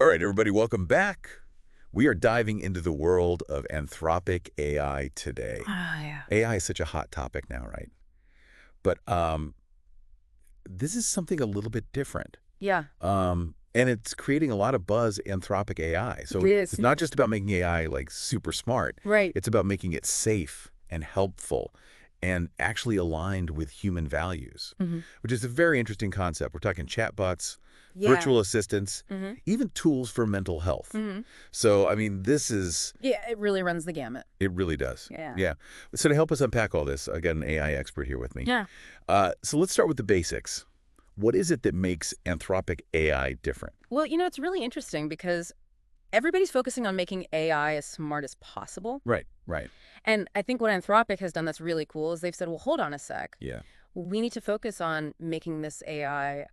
All right, everybody, welcome back. We are diving into the world of Anthropic AI today. Ah, yeah. AI is such a hot topic now, right? But this is something a little bit different. Yeah, And it's creating a lot of buzz, Anthropic AI. it So is. it's not just about making AI like super smart. Right. It's about making it safe and helpful and actually aligned with human values, Hmm. which is a very interesting concept. We're talking chatbots, Yeah. virtual assistants, Hmm. even tools for mental health. Hmm. So, I mean, this is, Yeah, it really runs the gamut. it really does. Yeah. Yeah. So to help us unpack all this, I got an AI expert here with me. Yeah. So let's start with the basics. What is it that makes Anthropic AI different? Well, it's really interesting because everybody's focusing on making AI as smart as possible. Right, right. And I think what Anthropic has done that's really cool is they've said, well, hold on a sec. Yeah. We need to focus on making this AI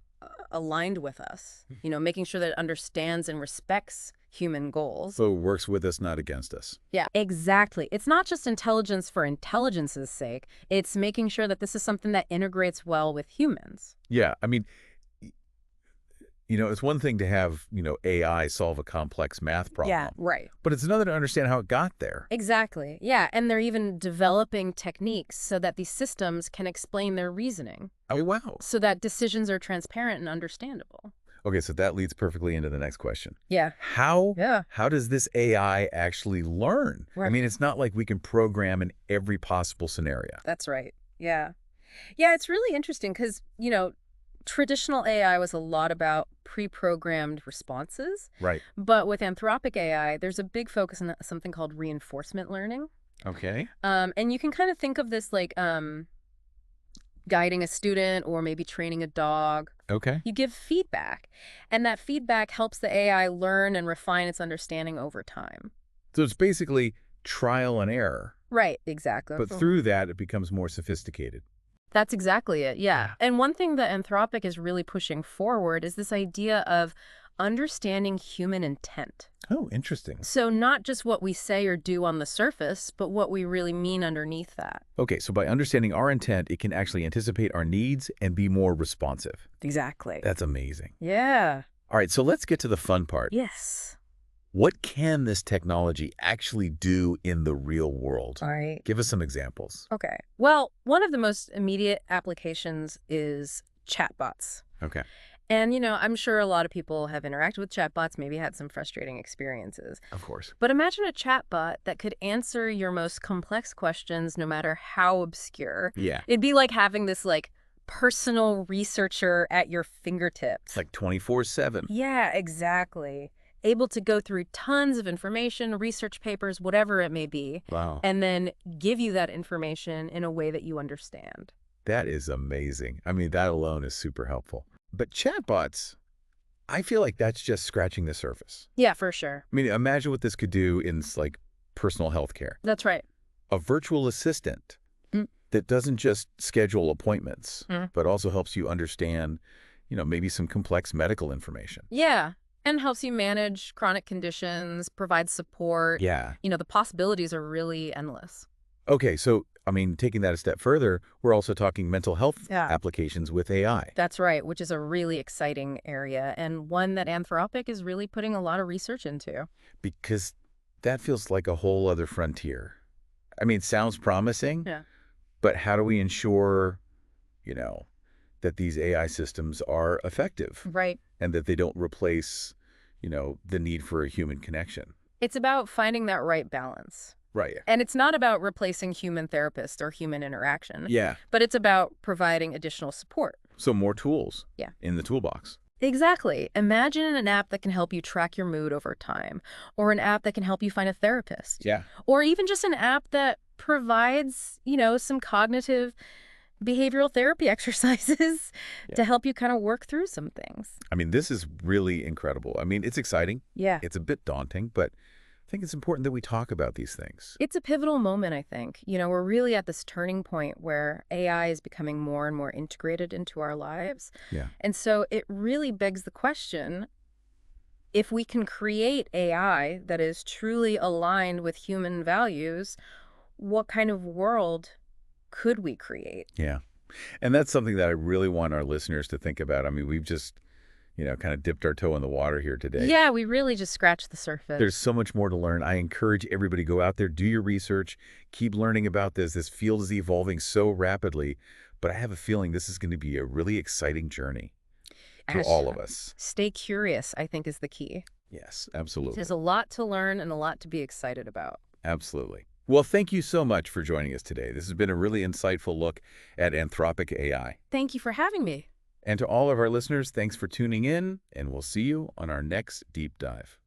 aligned with us, making sure that it understands and respects human goals. So it works with us, not against us. Yeah, exactly. It's not just intelligence for intelligence's sake. It's making sure that this is something that integrates well with humans. Yeah. I mean, it's one thing to have, AI solve a complex math problem. Yeah, right. But it's another to understand how it got there. Exactly. Yeah, and they're even developing techniques so that these systems can explain their reasoning, Oh, wow. so that decisions are transparent and understandable. Okay, so that leads perfectly into the next question. Yeah. How Yeah. how does this AI actually learn? I Right. mean, it's not like we can program in every possible scenario. That's right. Yeah. Yeah, it's really interesting because, traditional AI was a lot about pre-programmed responses. Right. But with Anthropic AI, there's a big focus on something called reinforcement learning. Okay. And you can kind of think of this like guiding a student or maybe training a dog. Okay. You give feedback, and that feedback helps the AI learn and refine its understanding over time. So it's basically trial and error, Right, exactly. but through that, it becomes more sophisticated. That's exactly it, yeah. And one thing that Anthropic is really pushing forward is this idea of understanding human intent. Oh, interesting. So not just what we say or do on the surface, but what we really mean underneath that. Okay, so by understanding our intent, it can actually anticipate our needs and be more responsive. Exactly. That's amazing. Yeah. All right, so let's get to the fun part. Yes. What can this technology actually do in the real world? All right. Give us some examples. Okay. Well, one of the most immediate applications is chatbots. Okay. And, I'm sure a lot of people have interacted with chatbots, maybe had some frustrating experiences. Of course. But imagine a chatbot that could answer your most complex questions, no matter how obscure. Yeah. It'd be like having this, personal researcher at your fingertips. It's like 24/7. Yeah, exactly. Able to go through tons of information, research papers, whatever it may be, Wow. and then give you that information in a way that you understand. That is amazing. I mean, that alone is super helpful. But chatbots, I feel like that's just scratching the surface. Yeah, for sure. I mean, imagine what this could do in like personal health care. That's right. A virtual assistant Mm. that doesn't just schedule appointments, Mm. but also helps you understand, maybe some complex medical information. Yeah, and helps you manage chronic conditions, provide support. Yeah. The possibilities are really endless. Okay, so, I mean, taking that a step further, we're also talking mental health Yeah. applications with AI. That's right, which is a really exciting area and one that Anthropic is really putting a lot of research into. Because that feels like a whole other frontier. I mean, it sounds promising, Yeah. but how do we ensure, that these AI systems are effective Right. and that they don't replace, the need for a human connection? It's about finding that right balance. Right. And it's not about replacing human therapists or human interaction, Yeah. but it's about providing additional support. So more tools Yeah. in the toolbox. Exactly. Imagine an app that can help you track your mood over time, or an app that can help you find a therapist, Yeah. or even just an app that provides, some cognitive behavioral therapy exercises to help you kind of work through some things. I mean, this is really incredible. I mean, it's exciting. Yeah. It's a bit daunting, but I think it's important that we talk about these things. It's a pivotal moment, I think. We're really at this turning point where AI is becoming more and more integrated into our lives. Yeah. And so it really begs the question, if we can create AI that is truly aligned with human values, what kind of world could we create? Yeah. And that's something that I really want our listeners to think about. I mean, we've just, kind of dipped our toe in the water here today. Yeah, we really just scratched the There's surface. so much more to learn. I encourage everybody to go out there, do your research, keep learning about this. This field is evolving so rapidly, but I have a feeling this is going to be a really exciting journey for Ash, all of us. stay curious, I think, is the key. Yes, There's absolutely. a lot to learn and a lot to be excited about. Absolutely. Well, thank you so much for joining us today. This has been a really insightful look at Anthropic AI. Thank you for having me. And to all of our listeners, thanks for tuning in, and we'll see you on our next deep dive.